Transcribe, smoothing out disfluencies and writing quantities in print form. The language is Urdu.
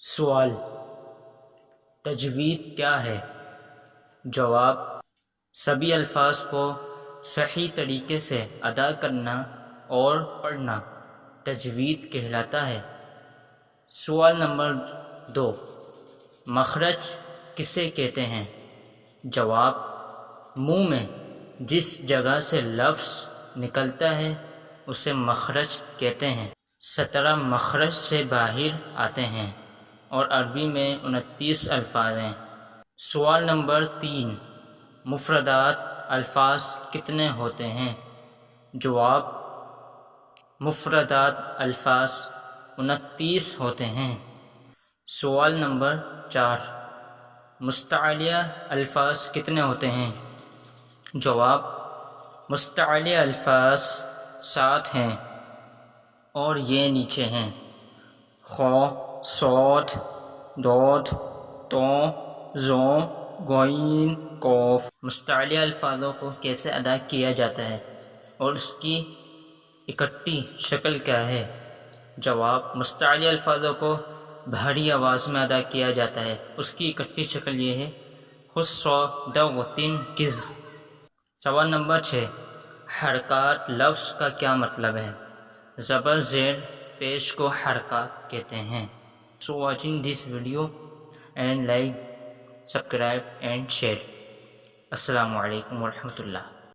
سوال: تجوید کیا ہے؟ جواب: سبھی الفاظ کو صحیح طریقے سے ادا کرنا اور پڑھنا تجوید کہلاتا ہے۔ سوال نمبر 2: مخرج کسے کہتے ہیں؟ جواب: منہ میں جس جگہ سے لفظ نکلتا ہے اسے مخرج کہتے ہیں۔ 17 مخرج سے باہر آتے ہیں اور عربی میں 29 الفاظ ہیں۔ سوال نمبر 3: مفردات الفاظ کتنے ہوتے ہیں؟ جواب: مفردات الفاظ 29 ہوتے ہیں۔ سوال نمبر 4: مستعلیہ الفاظ کتنے ہوتے ہیں؟ جواب: مستعلیہ الفاظ 7 ہیں اور یہ نیچے ہیں: خ، صاد، ضاد، ط، ظ، غین، قاف۔ مستعلیہ الفاظوں کو کیسے ادا کیا جاتا ہے اور اس کی اکٹھی شکل کیا ہے؟ جواب: مستعلیہ الفاظوں کو بھاری آواز میں ادا کیا جاتا ہے، اس کی اکٹھی شکل یہ ہے: خص، دغ، کز۔ سوال نمبر 6: حرکات لفظ کا کیا مطلب ہے؟ زبر زیر پیش کو حرکات کہتے ہیں۔ So watching this video and like, subscribe and share. السلام علیکم ورحمۃ اللہ۔